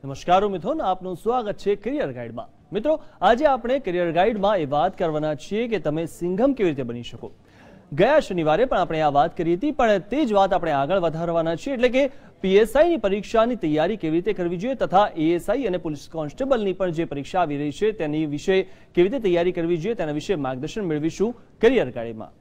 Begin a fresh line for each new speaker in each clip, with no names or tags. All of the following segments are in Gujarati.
નમસ્કાર મિથુન, આપનું સ્વાગત છે કરિયર ગાઈડમાં। મિત્રો, આજે આપણે કરિયર ગાઈડમાં એ વાત કરવાના છીએ કે તમે સિંઘમ કેવી રીતે બની શકો। ગયા શનિવારે પણ આપણે આ વાત કરી હતી, પણ તે જ વાત આપણે આગળ વધારવાના છીએ, એટલે કે પીએસઆઈની પરીક્ષાની તૈયારી કેવી રીતે કરવી જોઈએ તથા એએસઆઈ અને પોલીસ કોન્સ્ટેબલની પણ જે પરીક્ષા આવી રહી છે તેની વિશે કેવી રીતે તૈયારી કરવી જોઈએ તેના વિશે માર્ગદર્શન મેળવીશું કરિયર ગાઈડમાં।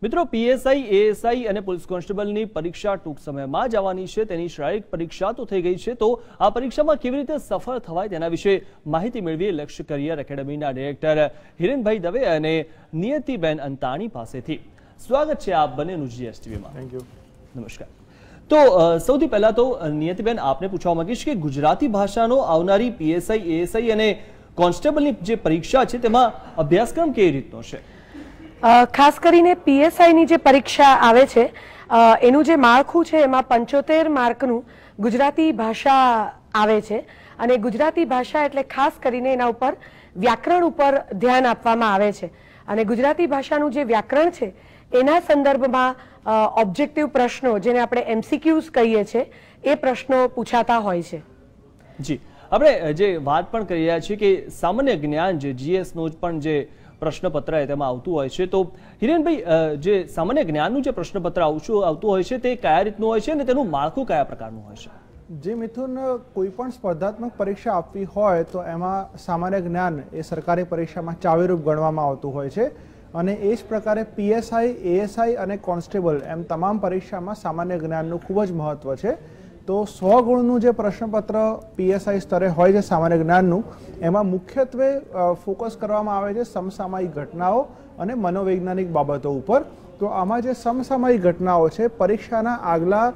મિત્રો, પીએસઆઈ, એએસઆઈ અને પોલીસ કોન્સ્ટેબલની પરીક્ષા ટૂંક સમયમાં જ આવવાની છે। તેની શારીરિક પરીક્ષા તો થઈ ગઈ છે, તો આ પરીક્ષામાં કેવી રીતે સફળ થવાય તેના વિશે માહિતી મેળવીએ લક્ષ્ય કરિયર એકેડમીના ડિરેક્ટર હિરેનભાઈ દવે અને નિયતિબેન અંતાણી પાસેથી। સ્વાગત છે આપ બંનેનું જીએસટીવીમાં।
Thank you.
નમસ્કાર। તો સૌથી પહેલા તો નિયતિબેન, આપને પૂછવા માંગીશ કે ગુજરાતી ભાષાનો આવનારી પીએસઆઈ, એએસઆઈ અને કોન્સ્ટેબલની જે પરીક્ષા છે તેમાં અભ્યાસક્રમ કેવી રીતનો છે?
ખાસ કરીને પીએસઆઈની જે પરીક્ષા આવે છે એનું જે માળખું છે એમાં 75 માર્કનું ગુજરાતી ભાષા આવે છે અને ગુજરાતી ભાષા એટલે ખાસ કરીને એના ઉપર વ્યાકરણ ઉપર ધ્યાન આપવામાં આવે છે અને ગુજરાતી ભાષાનું જે વ્યાકરણ છે એના સંદર્ભમાં ઓબ્જેક્ટિવ પ્રશ્નો, જેને આપણે એમસીક્યુઝ કહીએ છીએ, એ પ્રશ્નો પૂછાતા હોય છે।
જી, આપણે જે વાત પણ કરી રહ્યા છીએ કે સામાન્ય જ્ઞાન જે જીએસનું પણ જે પ્રશ્નપત્ર તેમાં આવતું હોય છે, તો હિરેનભાઈ, જે સામાન્ય જ્ઞાનનું જે પ્રશ્નપત્ર આવતું હોય છે તે કયા રીતનું હોય છે અને તેનું માળખું કયા પ્રકારનું હોય છે?
જે મિથુન, કોઈ પણ સ્પર્ધાત્મક પરીક્ષા આપવી હોય તો એમાં સામાન્ય જ્ઞાન એ સરકારી પરીક્ષામાં ચાવીરૂપ ગણવામાં આવતું હોય છે અને એ જ પ્રકારે પીએસઆઈ, એએસઆઈ અને કોન્સ્ટેબલ એમ તમામ પરીક્ષામાં સામાન્ય જ્ઞાનનું ખૂબ જ મહત્વ છે। તો 100 ગુણનું જે પ્રશ્નપત્ર પીએસઆઈ સ્તરે હોય છે સામાન્ય જ્ઞાનનું, એમાં મુખ્યત્વે ફોકસ કરવામાં આવે છે સમસામયિક ઘટનાઓ અને મનોવૈજ્ઞાનિક બાબતો ઉપર। તો આમાં જે સમસામયિક ઘટનાઓ છે, પરીક્ષાના આગલા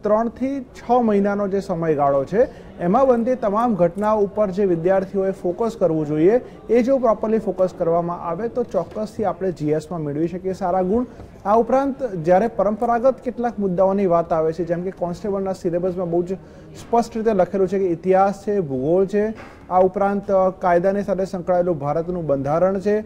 3 થી 6 મહિનાનો જે સમયગાળો છે એમાં બનતી તમામ ઘટનાઓ ઉપર જે વિદ્યાર્થીઓએ ફોકસ કરવું જોઈએ, એ જો પ્રોપરલી ફોકસ કરવામાં આવે તો ચોક્કસથી આપણે જીએસમાં મેળવી શકીએ સારા ગુણ। આ ઉપરાંત જ્યારે પરંપરાગત કેટલાક મુદ્દાઓની વાત આવે છે, જેમ કે કોન્સ્ટેબલના સિલેબસમાં બહુ જ સ્પષ્ટ રીતે લખેલું છે કે ઇતિહાસ છે, ભૂગોળ છે, આ ઉપરાંત કાયદાની સાથે સંકળાયેલું ભારતનું બંધારણ છે,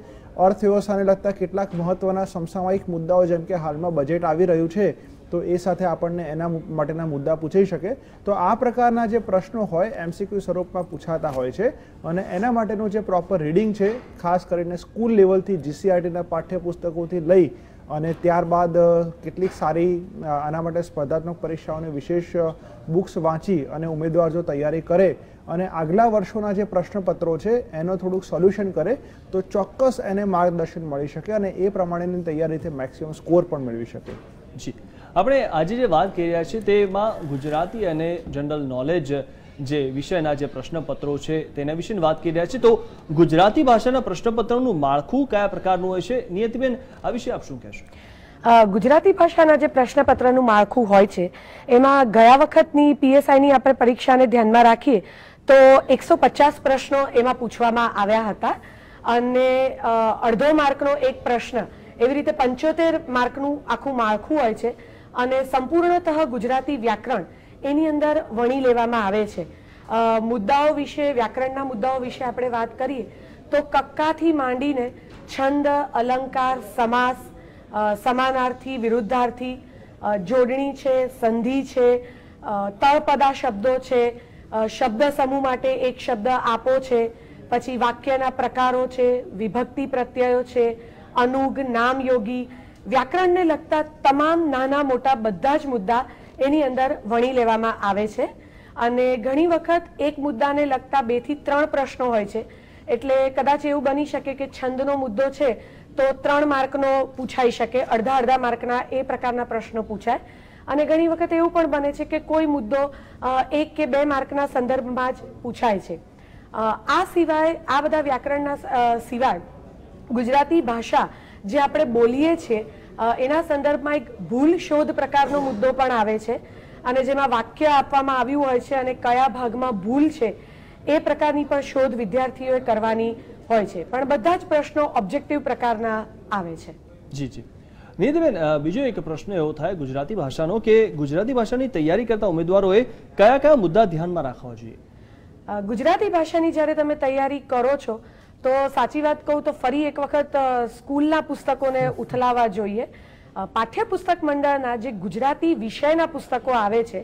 અર્થવ્યવસ્થાને લગતા કેટલાક મહત્વના સમસામયિક મુદ્દાઓ, જેમ કે હાલમાં બજેટ આવી રહ્યું છે તો એ સાથે આપણને એના માટેના મુદ્દા પૂછાઈ શકે। તો આ પ્રકારના જે પ્રશ્નો હોય એમસીક્યુ સ્વરૂપમાં પૂછાતા હોય છે અને એના માટેનું જે પ્રોપર રીડિંગ છે, ખાસ કરીને સ્કૂલ લેવલથી જીસીઆરટીના પાઠ્યપુસ્તકોથી લઈ અને ત્યારબાદ કેટલીક સારી આના માટે સ્પર્ધાત્મક પરીક્ષાઓની વિશેષ બુક્સ વાંચી અને ઉમેદવાર જો તૈયારી કરે અને આગલા વર્ષોના જે પ્રશ્નપત્રો છે એનો થોડુંક સોલ્યુશન કરે તો ચોક્કસ એને માર્ગદર્શન મળી શકે અને એ પ્રમાણેની તૈયારીથી મેક્સિમમ સ્કોર પણ મેળવી શકે।
જી, આપણે આજે જે વાત કરી રહ્યા છીએ તેમાં ગુજરાતી અને જનરલ નોલેજ જે વિષયના જે પ્રશ્નપત્રો છે તેના વિશેની વાત કરી રહ્યા છીએ, તો ગુજરાતી ભાષાના પ્રશ્નપત્રનું માળખું કયા પ્રકારનું હોય છે? નિયતિબેન, આ વિશે આપ શું કહેશો?
ગુજરાતી ભાષાના જે પ્રશ્નપત્રનું માળખું હોય છે એમાં ગયા વખતની પીએસઆઈની આપણે પરીક્ષાને ધ્યાનમાં રાખીએ તો 150 પ્રશ્નો એમાં પૂછવામાં આવ્યા હતા અને અડધો માર્કનો એક પ્રશ્ન, એવી રીતે 75 માર્કનું આખું માળખું હોય છે અને સંપૂર્ણતઃ ગુજરાતી વ્યાકરણ એની અંદર વણી લેવામાં આવે છે। મુદ્દાઓ વિશે, વ્યાકરણના મુદ્દાઓ વિશે આપણે વાત કરીએ તો કક્કાથી માંડીને છંદ, અલંકાર, સમાસ, સમાનાર્થી, વિરુદ્ધાર્થી, જોડણી છે, સંધિ છે, તળપદા શબ્દો છે, શબ્દ સમૂહ માટે એક શબ્દ આપો છે, પછી વાક્યના પ્રકારો છે, વિભક્તિ પ્રત્યયો છે, અનુગ, નામયોગી, વ્યાકરણને લગતા તમામ નાના મોટા બધા જ મુદ્દા એની અંદર વણી લેવામાં આવે છે અને ઘણી વખત એક મુદ્દાને લગતા 2 થી 3 પ્રશ્નો હોય છે, એટલે કદાચ એવું બની શકે કે છંદનો મુદ્દો છે તો 3 માર્કનો પૂછાઈ શકે, અડધા માર્કના એ પ્રકારના પ્રશ્નો પૂછાય અને ઘણી વખત એવું પણ બને છે કે કોઈ મુદ્દો 1 કે 2 માર્કના સંદર્ભમાં જ પૂછાય છે। આ સિવાય, આ બધા વ્યાકરણના સિવાય ગુજરાતી ભાષા જે આપણે બોલીએ છીએ એના સંદર્ભમાં એક ભૂલ શોધ પ્રકારનો મુદ્દો પણ આવે છે અને જેમાં વાક્ય આપવામાં આવ્યું હોય છે અને કયા ભાગમાં ભૂલ છે એ પ્રકારની પણ શોધ વિદ્યાર્થીઓએ કરવાની હોય છે, પણ બધા જ પ્રશ્નો ઓબ્જેક્ટિવ પ્રકારના આવે છે।
જી જી, નિધિબેન, બીજો એક પ્રશ્ન એવો થાય ગુજરાતી ભાષાનો કે ગુજરાતી ભાષાની તૈયારી કરતા ઉમેદવારોએ કયા કયા મુદ્દા ધ્યાનમાં રાખવા જોઈએ?
ગુજરાતી ભાષાની જ્યારે તમે તૈયારી કરો છો તો સાચી વાત કહું તો ફરી એક વખત સ્કૂલના પુસ્તકોને ઉથલાવવા જોઈએ. પાઠ્યપુસ્તક મંડળના જે ગુજરાતી વિષયના પુસ્તકો આવે છે,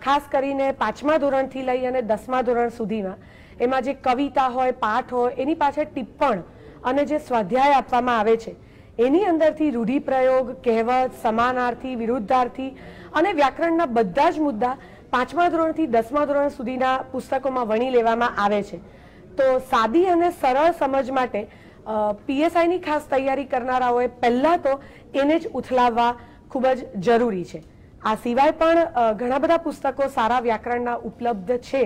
ખાસ કરીને 5મા ધોરણથી લઈ અને 10મા ધોરણ સુધીમાં, એમાં જે કવિતા હોય, પાઠ હોય, એની પાછળ ટિપ્પણ અને જે સ્વાધ્યાય આપવામાં આવે છે એની અંદરથી રૂઢિપ્રયોગ, કહેવત, સમાનાર્થી, વિરુદ્ધાર્થી અને વ્યાકરણના બધા જ મુદ્દા 5મા ધોરણથી 10મા ધોરણ સુધીના પુસ્તકોમાં વણી લેવામાં આવે છે. તો સાદી અને સરળ સમજ માટે પીએસઆઈની ખાસ તૈયારી કરનારાઓએ પહેલાં તો એને જ ઉથલાવવા ખૂબ જ જરૂરી છે. આ સિવાય પણ ઘણા બધા પુસ્તકો સારા વ્યાકરણના ઉપલબ્ધ છે.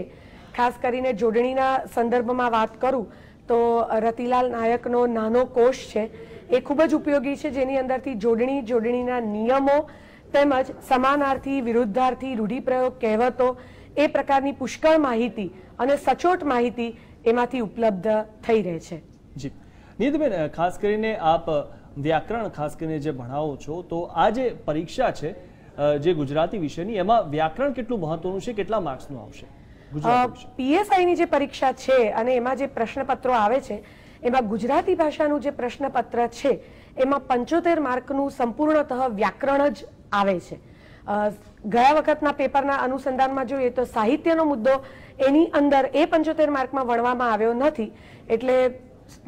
ખાસ કરીને જોડણીના સંદર્ભમાં વાત કરું તો રતિલાલ નાયકનો નાનો કોશ છે, એ ખૂબ જ ઉપયોગી છે, જેની અંદરથી જોડણીના નિયમો તેમજ સમાનાર્થી, વિરુદ્ધાર્થી, રૂઢિપ્રયોગ, કહેવતો એ પ્રકારની પુષ્કળ માહિતી અને સચોટ માહિતી એમાંથી ઉપલબ્ધ થઈ રહે છે.
જી નિધિબેન, ખાસ કરીને આપ વ્યાકરણ ખાસ કરીને જે ભણાવો છો, તો આ જે પરીક્ષા છે જે ગુજરાતી વિષયની, એમાં વ્યાકરણ કેટલું મહત્વનું છે, કેટલા માર્ક્સનું આવશે?
પીએસઆઈની જે પરીક્ષા છે અને એમાં જે પ્રશ્નપત્રો આવે છે એમાં ગુજરાતી ભાષાનું જે પ્રશ્નપત્ર છે એમાં 75 માર્કનું સંપૂર્ણતઃ વ્યાકરણ જ આવે છે. ગયા વખતના પેપરના અનુસંધાનમાં જોઈએ તો સાહિત્યનો મુદ્દો એની અંદર એ 75 માર્કમાં વણવામાં આવ્યો નથી, એટલે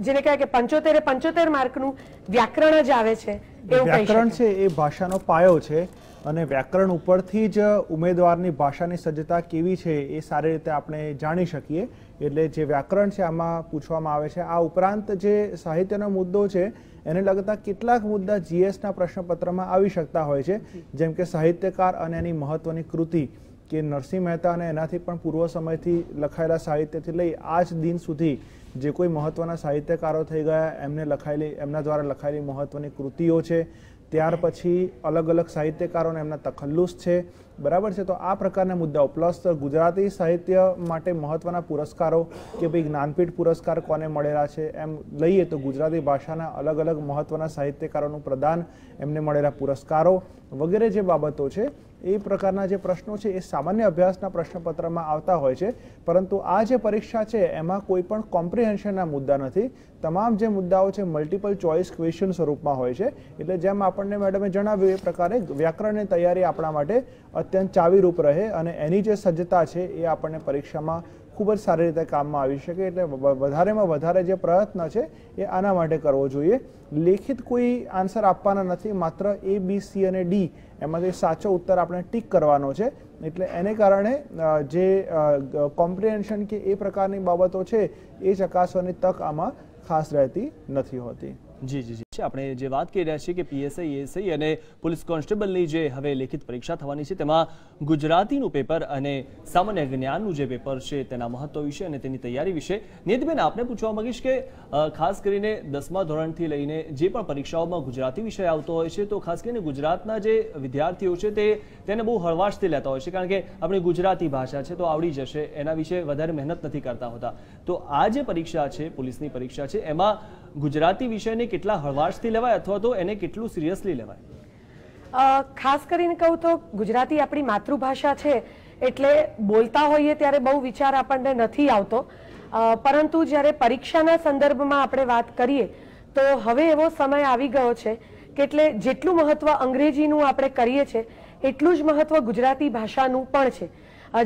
જેને કહેવાય કે 75 માર્કનું વ્યાકરણ જ આવે છે.
વ્યાકરણ છે એ ભાષાનો પાયો છે અને વ્યાકરણ ઉપરથી જ ઉમેદવારની ભાષાની સજ્જતા કેવી છે એ સારી રીતે આપણે જાણી શકીએ. એટલે જે વ્યાકરણ છે આમાં પૂછવામાં આવે છે. આ ઉપરાંત જે સાહિત્યનો મુદ્દો છે એને લગતા કેટલાક મુદ્દા જીએસના પ્રશ્નપત્રમાં આવી શકતા હોય છે, જેમ કે સાહિત્યકાર અને એની મહત્વની કૃતિ, કે નરસિંહ મહેતા અને એનાથી પણ પૂર્વ સમયથી લખાયેલા સાહિત્યથી લઈ આજ દિન સુધી જે કોઈ મહત્વના સાહિત્યકારો થઈ ગયા એમના દ્વારા લખાયેલી મહત્વની કૃતિઓ છે. ત્યાર પછી અલગ અલગ સાહિત્યકારોને એમના તખલ્લુસ છે, બરાબર છે. તો આ પ્રકારના મુદ્દાઓ પ્લસ ગુજરાતી સાહિત્ય માટે મહત્વના પુરસ્કારો કે ભાઈ જ્ઞાનપીઠ પુરસ્કાર કોને મળેલા છે એમ લઈએ તો ગુજરાતી ભાષાના અલગ અલગ મહત્વના સાહિત્યકારોનું પ્રદાન, એમને મળેલા પુરસ્કારો વગેરે જે બાબતો છે એ પ્રકારના જે પ્રશ્નો છે એ સામાન્ય અભ્યાસના પ્રશ્નપત્રમાં આવતા હોય છે. પરંતુ આ જે પરીક્ષા છે એમાં કોઈ પણ કોમ્પ્રિહેન્શનના મુદ્દા નથી. તમામ જે મુદ્દાઓ છે મલ્ટિપલ ચોઇસ ક્વેશ્ચન સ્વરૂપમાં હોય છે. એટલે જેમ આપણને મેડમે જણાવ્યું એ પ્રકારે વ્યાકરણની તૈયારી આપણા માટે અત્યંત ચાવીરૂપ રહે અને એની જે સજ્જતા છે એ આપણને પરીક્ષામાં ખૂબ જ સારી રીતે કામમાં આવી શકે. એટલે વધારેમાં વધારે જે પ્રયત્ન છે એ આના માટે કરવો જોઈએ. લેખિત કોઈ આન્સર આપવાના નથી, માત્ર A, B, C અને D એમાંથી સાચો ઉત્તર આપણે ટીક કરવાનો છે. એટલે એને કારણે જે કોમ્પ્રિહેન્શન કે એ પ્રકારની બાબતો છે એ ચકાસવાની તક આમાં ખાસ રહેતી નથી હોતી.
જી જી જી આપણે જે વાત કરી રહ્યા છીએ કે પીએસઆઈ, એએસઆઈ અને પોલીસ કોન્સ્ટેબલની જે હવે લેખિત પરીક્ષા થવાની છે તેમાં ગુજરાતીનું પેપર અને સામાન્ય જ્ઞાનનું જે પેપર છે તેના મહત્વ વિશે અને તેની તૈયારી વિશે નિધિબેન આપને પૂછવા માંગીશ કે ખાસ કરીને 10મા ધોરણથી લઈને જે પણ પરીક્ષાઓમાં ગુજરાતી વિષય આવતો હોય છે તો ખાસ કરીને ગુજરાતના જે વિદ્યાર્થીઓ છે તેને બહુ હળવાશથી લેતા હોય છે, કારણ કે આપણી ગુજરાતી ભાષા છે તો આવડી જશે, એના વિશે વધારે મહેનત નથી કરતા હોતા. તો આ જે પરીક્ષા છે, પોલીસની પરીક્ષા છે, એમાં ગુજરાતી વિષયને કેટલા હળવાશથી લેવાય અથવા તો એને કેટલું સિરિયસલી લેવાય?
ખાસ કરીને કહું તો ગુજરાતી આપણી માતૃભાષા છે એટલે બોલતા હોઈએ ત્યારે બહુ વિચાર આપણને નથી આવતો, પરંતુ જ્યારે પરીક્ષાના સંદર્ભમાં આપણે વાત કરીએ તો હવે એવો સમય આવી ગયો છે કે એટલે જેટલું મહત્વ અંગ્રેજીનું આપણે કરીએ છીએ એટલું જ મહત્વ ગુજરાતી ભાષાનું પણ છે.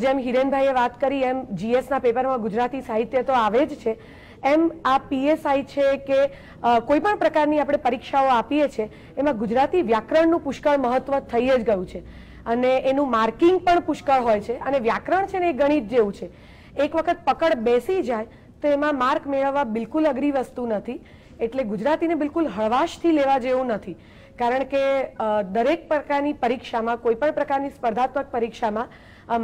જેમ હિરેનભાઈએ વાત કરી એમ જીએસના પેપરમાં ગુજરાતી સાહિત્ય તો આવે જ છે, એમ આ પીએસઆઈ છે કે કોઈ પણ પ્રકારની આપણે પરીક્ષાઓ આપીએ છીએ એમાં ગુજરાતી વ્યાકરણનું પુષ્કળ મહત્વ થઈ જ ગયું છે અને એનું માર્કિંગ પણ પુષ્કળ હોય છે. અને વ્યાકરણ છે ને એ ગણિત જેવું છે, એક વખત પકડ બેસી જાય તો એમાં માર્ક મેળવવા બિલકુલ અઘરી વસ્તુ નથી. એટલે ગુજરાતીને બિલકુલ હળવાશથી લેવા જેવું નથી, કારણ કે દરેક પ્રકારની પરીક્ષામાં, કોઈ પણ પ્રકારની સ્પર્ધાત્મક પરીક્ષામાં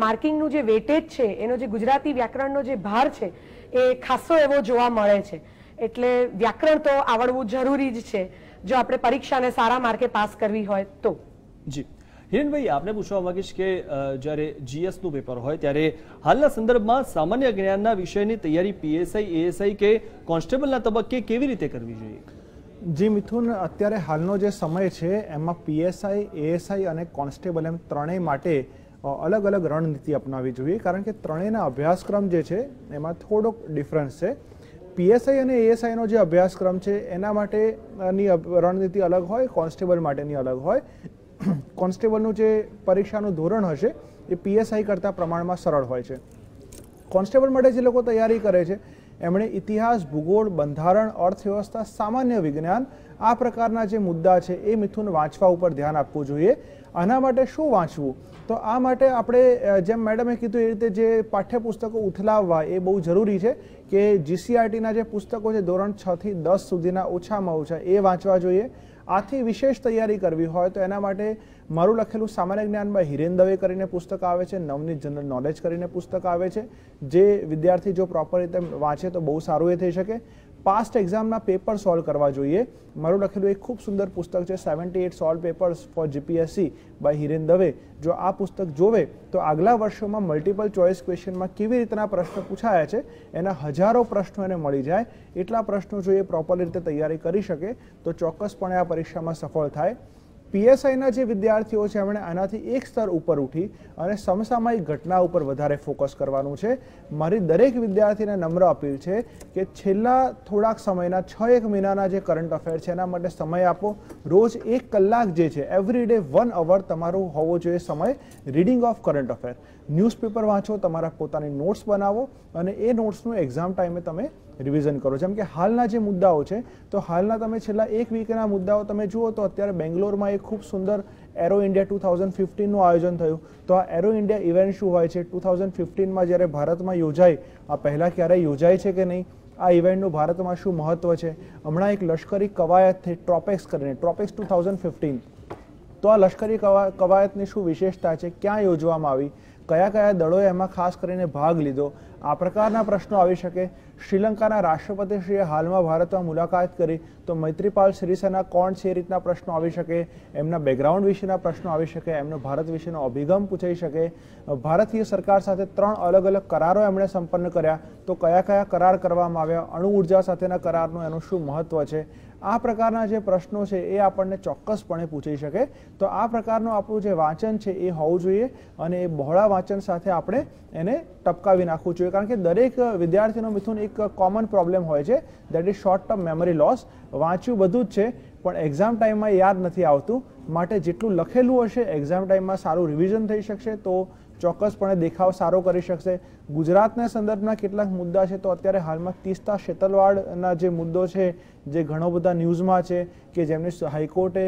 માર્કિંગનું જે વેટેજ છે, એનો જે ગુજરાતી વ્યાકરણનો જે ભાર છે એ ખાસો એવો જોવા મળે છે. એટલે વ્યાકરણ તો આવડવું જરૂરી જ છે જો આપણે પરીક્ષાને સારા માર્કે પાસ કરવી હોય તો.
જી હિરેનભાઈ, આપને પૂછવા માંગીશ કે જ્યારે જીએસનું પેપર હોય ત્યારે હાલના સંદર્ભમાં સામાન્ય જ્ઞાનના વિષયની તૈયારી પીએસઆઈ, એએસઆઈ કે કોન્સ્ટેબલના તબક્કે કેવી રીતે કરવી જોઈએ?
જી મિથુન, અત્યારે હાલનો જે સમય છે એમાં પીએસઆઈ, એએસઆઈ અને કોન્સ્ટેબલ એમ ત્રણેય માટે અલગ અલગ રણનીતિ અપનાવવી જોઈએ, કારણ કે ત્રણેયના અભ્યાસક્રમ જે છે એમાં થોડોક ડિફરન્સ છે. પીએસઆઈ અને એએસઆઈનો જે અભ્યાસક્રમ છે એના માટેની રણનીતિ અલગ હોય, કોન્સ્ટેબલ માટેની અલગ હોય. કોન્સ્ટેબલનું જે પરીક્ષાનું ધોરણ હશે એ પીએસઆઈ કરતાં પ્રમાણમાં સરળ હોય છે. કોન્સ્ટેબલ માટે જે લોકો તૈયારી કરે છે એમણે ઇતિહાસ, ભૂગોળ, બંધારણ, અર્થવ્યવસ્થા, સામાન્ય વિજ્ઞાન આ પ્રકારના જે મુદ્દા છે એ મિથુન વાંચવા ઉપર ધ્યાન આપવું જોઈએ. આના માટે શું વાંચવું? તો આ માટે આપણે જેમ મેડમે કીધું એ રીતે જે પાઠ્યપુસ્તકો ઉથલાવવા એ બહુ જરૂરી છે કે જીસીઆરટીના જે પુસ્તકો છે ધોરણ 6 થી 10 સુધીના ઓછામાં ઓછા એ વાંચવા જોઈએ. આથી વિશેષ તૈયારી કરવી હોય તો એના માટે મારું લખેલું સામાન્ય જ્ઞાનમાં હિરેન દવે કરીને પુસ્તક આવે છે, નવનીત જનરલ નોલેજ કરીને પુસ્તક આવે છે, જે વિદ્યાર્થી જો પ્રોપર રીતે વાંચે તો બહુ સારું એ થઈ શકે. પાસ્ટ એક્ઝામના પેપર સોલ્વ કરવા જોઈએ. મારું લખેલું એક ખૂબ સુંદર પુસ્તક છે 78 solve papers for GPSC by Hiren Dave. જો આ પુસ્તક જોવે તો આગલા વર્ષોમાં મલ્ટિપલ ચોઇસ ક્વેશ્ચનમાં કેવી રીતના પ્રશ્નો પૂછાયા છે એના હજારો પ્રશ્નો એને મળી જાય. એટલા પ્રશ્નો જો એ પ્રોપર રીતે તૈયારી કરી શકે તો ચોક્કસપણે આ પરીક્ષામાં સફળ થાય. પીએસઆઈના જે વિદ્યાર્થીઓ છે એમણે આનાથી એક સ્તર ઉપર ઉઠી અને સમસામયિક ઘટના ઉપર વધારે ફોકસ કરવાનું છે. મારી દરેક વિદ્યાર્થીને નમ્ર અપીલ છે કે છેલ્લા થોડાક સમયના 6-1 મહિનાના જે કરંટ અફેર છે એના માટે સમય આપો. રોજ 1 કલાક જે છે એવરી ડે 1 અવર તમારું હોવો જોઈએ સમય reading of current affair. Newspaper વાંચો, તમારા પોતાની નોટ્સ બનાવો અને એ નોટ્સનું એક્ઝામ ટાઈમે તમે રિવિઝન કરો. જેમ કે હાલના જે મુદ્દાઓ છે તો હાલના તમે છેલ્લા એક વીકના મુદ્દાઓ તમે જુઓ તો અત્યારે બેંગ્લોરમાં એક ખૂબ સુંદર એરો ઇન્ડિયા 2015નું આયોજન થયું. તો આ એરો ઇન્ડિયા ઇવેન્ટ શું હોય છે? 2015માં જ્યારે ભારતમાં યોજાય, આ પહેલાં ક્યારેય યોજાય છે કે નહીં? આ ઇવેન્ટનું ભારતમાં શું મહત્વ છે? હમણાં એક લશ્કરી કવાયત થઈ ટ્રોપેક્સ કરીને, ટ્રોપેક્સ 2015. તો આ લશ્કરી કવાયતની શું વિશેષતા છે? ક્યાં યોજવામાં આવી? કયા કયા દળોએ એમાં ખાસ કરીને ભાગ લીધો? આ પ્રકારના પ્રશ્નો આવી શકે. શ્રીલંકાના રાષ્ટ્રપતિશ્રીએ હાલમાં ભારતમાં મુલાકાત કરી તો મૈત્રીપાલ સિરિસેના કોણ છે એ રીતના પ્રશ્નો આવી શકે. એમના બેકગ્રાઉન્ડ વિશેના પ્રશ્નો આવી શકે. એમનો ભારત વિશેનો અભિગમ પૂછાઈ શકે. ભારતીય સરકાર સાથે 3 અલગ અલગ કરારો એમણે સંપન્ન કર્યા તો કયા કયા કરાર કરવામાં આવ્યા? અણુ ઉર્જા સાથેના કરારનું એનું શું મહત્વ છે? આ પ્રકારના જે પ્રશ્નો છે એ આપણને ચોક્કસપણે પૂછી શકે. તો આ પ્રકારનું આપણું જે વાંચન છે એ હોવું જોઈએ અને એ બહોળા વાંચન સાથે આપણે એને ટપકાવી નાખવું જોઈએ. કારણ કે દરેક વિદ્યાર્થીનો મિથુન એક કોમન પ્રોબ્લેમ હોય છે, that is short term memory loss. વાંચ્યું બધું જ છે પણ એક્ઝામ ટાઈમમાં યાદ નથી આવતું. માટે જેટલું લખેલું હશે એક્ઝામ ટાઈમમાં સારું રિવિઝન થઈ શકશે તો ચોક્કસપણે દેખાવ સારો કરી શકશે. ગુજરાતના સંદર્ભના કેટલાક મુદ્દા છે તો અત્યારે હાલમાં તીસ્તા શેતલવાડના જે મુદ્દો છે જે ઘણો બધા ન્યૂઝમાં છે કે જેમની હાઈકોર્ટે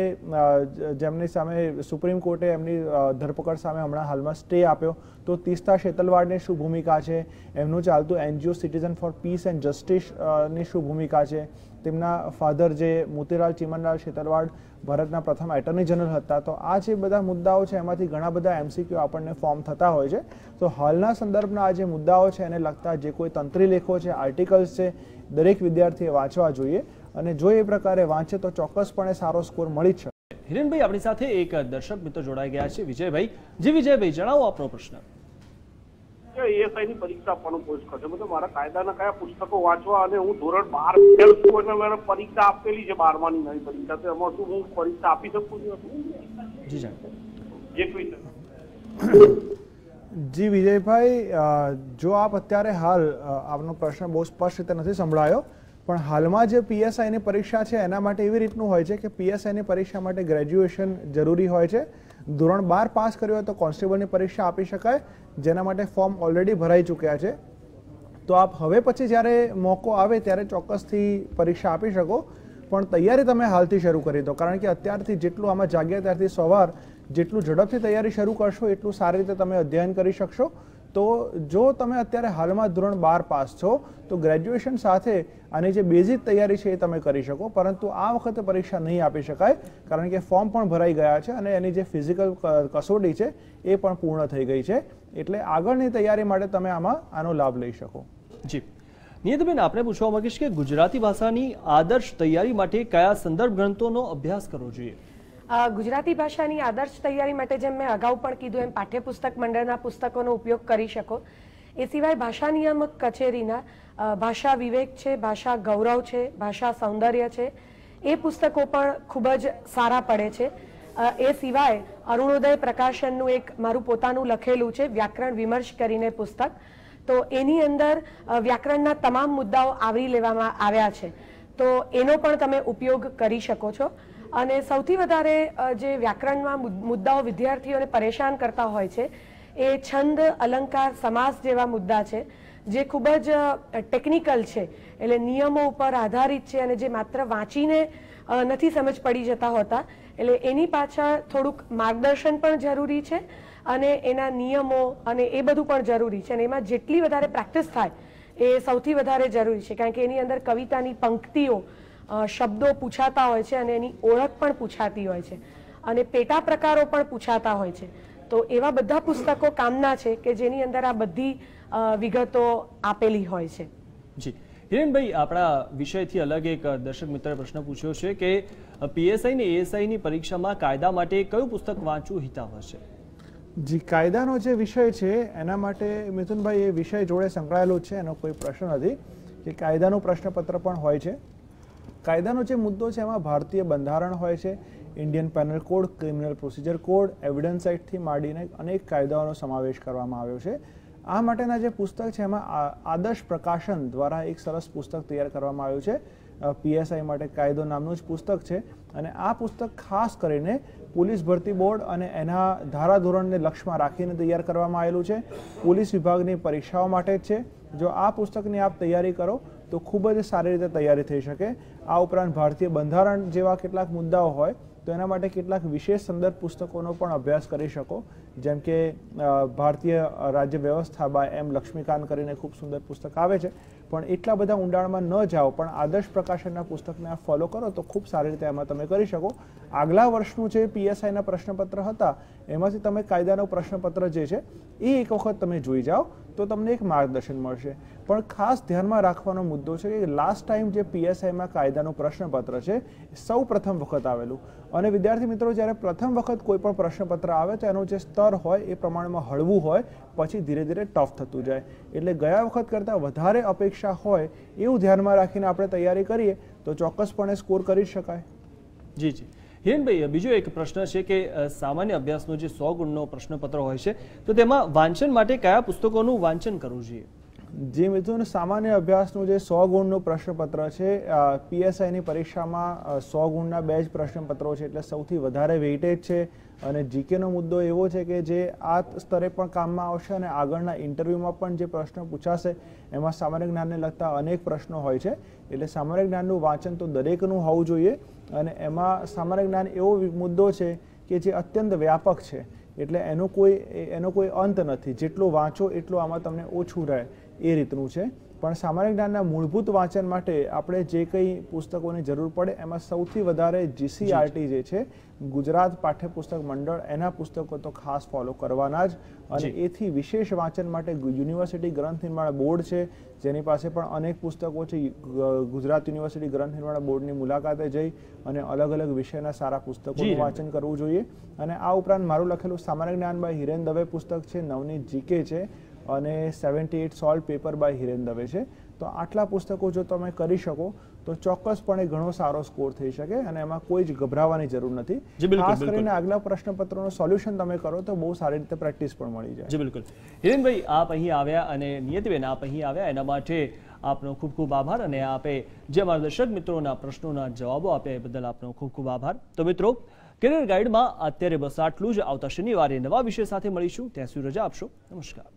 જેમની સામે સુપ્રીમ કોર્ટે એમની ધરપકડ સામે હમણાં હાલમાં સ્ટે આપ્યો. તો તીસ્તા શેતલવાડની શું ભૂમિકા છે? એમનું ચાલતું NGO citizen for peace and જસ્ટિસની શું ભૂમિકા છે? તેમના ફાધર જે મોતીલાલ ચીમનલાલ શેતલવાડ ભારતના પ્રથમ એટર્ની જનરલ હતા. તો આ જે બધા મુદ્દાઓ છે એમાંથી ઘણા બધા એમસીક્યુ આપણને ફોર્મ થતા હોય છે. તો હાલના સંદર્ભના આ જે મુદ્દાઓ છે એને લગતા જે કોઈ તંત્રી લેખો છે, આર્ટિકલ્સ છે, દરેક વિદ્યાર્થીએ વાંચવા જોઈએ અને જો એ પ્રકારે વાંચે તો ચોક્કસપણે સારો સ્કોર મળી જ શકે.
હિરેનભાઈ, આપણી સાથે એક દર્શક મિત્ર જોડાઈ ગયા છે, વિજયભાઈ. જી વિજયભાઈ, જણાવો આપનો પ્રશ્ન.
એએસઆઈની પરીક્ષા આપવાનો કોર્સ કરશે, મતલબ મારા કાયદાના કયા પુસ્તકો વાંચવા અને હું ધોરણ 12 ફેલ છું અને મેં પરીક્ષા આપેલી છે 12માની નવી પરીક્ષા, તો એમાં શું હું પરીક્ષા આપી શકું છું?
જી સાહેબ.
જે કોઈ
જી વિજયભાઈ, જો આપ અત્યારે હાલ આપનો પ્રશ્ન બહુ સ્પષ્ટ રીતે નથી સંભળાયો પણ હાલમાં જે પીએસઆઈની પરીક્ષા છે એના માટે એવી રીતનું હોય છે કે પીએસઆઈની પરીક્ષા માટે ગ્રેજ્યુએશન જરૂરી હોય છે. ધોરણ 12 પાસ કર્યું હોય તો કોન્સ્ટેબલની પરીક્ષા આપી શકાય, જેના માટે ફોર્મ ઓલરેડી ભરાઈ ચૂક્યા છે. તો આપ હવે પછી જ્યારે મોકો આવે ત્યારે ચોક્કસથી પરીક્ષા આપી શકો, પણ તૈયારી તમે હાલથી શરૂ કરી દો. કારણ કે અત્યારથી જેટલું આમાં જાગ્યા ત્યારથી સવાર જેટલું ઝડપથી તૈયારી શરૂ કરશો એટલું સારી રીતે તમે અધ્યયન કરી શકશો. તો જો તમે અત્યારે હાલમાં ધોરણ 12 પાસ છો તો ગ્રેજ્યુએશન સાથે આની જે બેઝિક તૈયારી છે એ તમે કરી શકો, પરંતુ આ વખતે પરીક્ષા નહીં આપી શકાય કારણ કે ફોર્મ પણ ભરાઈ ગયા છે અને એની જે ફિઝિકલ કસોટી છે એ પણ પૂર્ણ થઈ ગઈ છે. એટલે આગળની તૈયારી માટે તમે આનો લાભ લઈ શકો.
જી નિયતબેન, આપણે પૂછવા માંગીશ કે ગુજરાતી ભાષાની આદર્શ તૈયારી માટે કયા સંદર્ભ ગ્રંથોનો અભ્યાસ કરવો જોઈએ?
ગુજરાતી ભાષાની આદર્શ તૈયારી માટે જેમ મેં અગાઉ પણ કીધું એમ પાઠ્યપુસ્તક મંડળના પુસ્તકોનો ઉપયોગ કરી શકો. એ સિવાય ભાષા નિયામક કચેરીના ભાષા વિવેક છે, ભાષા ગૌરવ છે, ભાષા સૌંદર્ય છે, એ પુસ્તકો પણ ખૂબ જ સારા પડે છે. એ સિવાય અરુણોદય પ્રકાશનનું એક મારું પોતાનું લખેલું છે વ્યાકરણ વિમર્શ કરીને પુસ્તક, તો એની અંદર વ્યાકરણના તમામ મુદ્દાઓ આવરી લેવામાં આવ્યા છે, તો એનો પણ તમે ઉપયોગ કરી શકો છો. અને સૌથી વધારે જે વ્યાકરણમાં મુદ્દાઓ વિદ્યાર્થીઓને પરેશાન કરતા હોય છે એ છંદ, અલંકાર, સમાસ જેવા મુદ્દા છે જે ખૂબ જ ટેકનિકલ છે, એટલે નિયમો ઉપર આધારિત છે અને જે માત્ર વાંચીને નથી સમજ પડી જતા હોતા, એટલે એની પાછળ થોડુંક માર્ગદર્શન પણ જરૂરી છે અને એના નિયમો અને એ બધું પણ જરૂરી છે. અને એમાં જેટલી વધારે પ્રેક્ટિસ થાય એ સૌથી વધારે જરૂરી છે, કારણ કે એની અંદર કવિતાની પંક્તિઓ, શબ્દો પૂછાતા હોય છે અને એની ઓળખ પણ પૂછાતી હોય છે અને પેટા પ્રકારો પણ પૂછાતા હોય છે. તો એવા બધા પુસ્તકો કામના છે કે જેની અંદર આ બધી વિગતો આપેલી હોય છે.
જી હિરેનભાઈ, આપણા વિષયથી અલગ એક દર્શક મિત્રે પ્રશ્ન પૂછ્યો છે કે પીએસઆઈ અને એએસઆઈની પરીક્ષામાં કાયદા માટે કયું પુસ્તક વાંચવું હિતાવહ છે?
જી, કાયદાનો જે વિષય છે એના માટે મિથુનભાઈ એ વિષય જોડે સંકળાયેલો છે, એનો કોઈ પ્રશ્ન નથી કે કાયદાનું પ્રશ્નપત્ર પણ હોય છે. કાયદાનો જે મુદ્દો છે એમાં ભારતીય બંધારણ હોય છે, Indian penal code, criminal procedure code, evidence એક્ટથી માંડીને અનેક કાયદાઓનો સમાવેશ કરવામાં આવ્યો છે. આ માટેના જે પુસ્તક છે એમાં આદર્શ પ્રકાશન દ્વારા એક સરસ પુસ્તક તૈયાર કરવામાં આવ્યું છે. પીએસઆઈ માટે કાયદો નામનું જ પુસ્તક છે અને આ પુસ્તક ખાસ કરીને પોલીસ ભરતી બોર્ડ અને એના ધારાધોરણને લક્ષ્યમાં રાખીને તૈયાર કરવામાં આવેલું છે. પોલીસ વિભાગની પરીક્ષાઓ માટે જ છે. જો આ પુસ્તકની આપ તૈયારી કરો તો ખૂબ જ સારી રીતે તૈયારી થઈ શકે. આ ઉપરાંત ભારતીય બંધારણ જેવા કેટલાક મુદ્દાઓ હોય તો એના માટે કેટલાક વિશેષ સંદર્ભ પુસ્તકોનો પણ અભ્યાસ કરી શકો, જેમ કે ભારતીય રાજ્ય વ્યવસ્થા બાય એમ લક્ષ્મીકાંત કરીને ખૂબ સુંદર પુસ્તક આવે છે. પણ એટલા બધા ઊંડાણમાં ન જાઓ, પણ આદર્શ પ્રકાશનના પુસ્તકને આપ ફોલો કરો તો ખૂબ સારી રીતે એમાં તમે કરી શકો. આગલા વર્ષનું જે પીએસઆઈના પ્રશ્નપત્ર હતા એમાંથી તમે કાયદાનો પ્રશ્નપત્ર જે છે એ એક વખત તમે જોઈ જાઓ તો તમને એક માર્ગદર્શન મળશે. પણ ખાસ ધ્યાનમાં રાખવાનો મુદ્દો છે કે લાસ્ટ ટાઈમ જે પીએસઆઈમાં કાયદાનું પ્રશ્નપત્ર છે સૌ પ્રથમ વખત આવેલું, અને વિદ્યાર્થી મિત્રો જ્યારે પ્રથમ વખત કોઈ પણ પ્રશ્નપત્ર આવે તો એનું જે સ્તર હોય એ પ્રમાણમાં હળવું હોય, પછી ધીરે ધીરે ટફ થતું જાય. એટલે ગયા વખત કરતાં વધારે અપેક્ષા હોય એવું ધ્યાનમાં રાખીને આપણે તૈયારી કરીએ તો ચોક્કસપણે સ્કોર કરી શકાય.
જી જી હિરેનભાઈ, બીજો એક પ્રશ્ન છે કે સામાન્ય અભ્યાસનો જે 100 ગુણનો પ્રશ્નપત્ર હોય છે તો તેમાં વાંચન માટે કયા પુસ્તકોનું વાંચન કરવું જોઈએ?
જે મિથુન, સામાન્ય અભ્યાસનું જે 100 ગુણનું પ્રશ્નપત્ર છે, પીએસઆઈની પરીક્ષામાં 100 ગુણના 2 જ પ્રશ્નપત્રો છે, એટલે સૌથી વધારે વેઇટેજ છે. અને જીકેનો મુદ્દો એવો છે કે જે આ સ્તરે પણ કામમાં આવશે અને આગળના ઇન્ટરવ્યૂમાં પણ જે પ્રશ્નો પૂછાશે એમાં સામાન્ય જ્ઞાનને લગતા અનેક પ્રશ્નો હોય છે. એટલે સામાન્ય જ્ઞાનનું વાંચન તો દરેકનું હોવું જોઈએ. અને એમાં સામાન્ય જ્ઞાન એવો મુદ્દો છે કે જે અત્યંત વ્યાપક છે, એટલે એનો કોઈ અંત નથી. જેટલો વાંચો એટલું આમાં તમને ઓછું રહે એ રીતનું છે. પણ સામાન્ય જ્ઞાનના મૂળભૂત વાંચન માટે આપણે જે કંઈ પુસ્તકોની જરૂર પડે એમાં સૌથી વધારે જીસીઆરટી જે છે, ગુજરાત પાઠ્યપુસ્તક મંડળ, એના પુસ્તકો તો ખાસ ફોલો કરવાના જ. અને એથી વિશેષ વાંચન માટે યુનિવર્સિટી ગ્રંથ નિર્માણ બોર્ડ છે, જેની પાસે પણ અનેક પુસ્તકો છે. ગુજરાત યુનિવર્સિટી ગ્રંથ નિર્માણ બોર્ડની મુલાકાતે જઈ અને અલગ અલગ વિષયના સારા પુસ્તકોનું વાંચન કરવું જોઈએ. અને આ ઉપરાંત મારું લખેલું સામાન્ય જ્ઞાન બાય હિરેન દવે પુસ્તક છે, નવનીત જીકે છે અને 78 solve paper by Hiren Dave છે. તો આટલા પુસ્તકો જો તમે કરી શકો તો ચોક્કસપણે ઘણો સારો સ્કોર થઈ શકે અને એમાં કોઈ જ ગભરાવાની જરૂર નથી. ખાસ કરીને આગલા પ્રશ્નપત્રનું સોલ્યુશન તમે કરો તો બહુ સારી રીતે પ્રેક્ટિસ પણ મળી જાય.
જી બિલકુલ. હિરેનભાઈ, આપ અહીં આવ્યા અને નિયતિબેન આપ અહીં આવ્યા એના માટે આપનો ખૂબ ખૂબ આભાર. અને આપે જે અમારા દર્શક મિત્રોના પ્રશ્નોના જવાબો આપ્યા એ બદલ આપનો ખૂબ ખૂબ આભાર. તો મિત્રો, કેરિયર ગાઈડમાં અત્યારે બસ આટલું જ. આવતા શનિવારે નવા વિષય સાથે મળીશું. ત્યાં સુધી રજા આપશો. નમસ્કાર.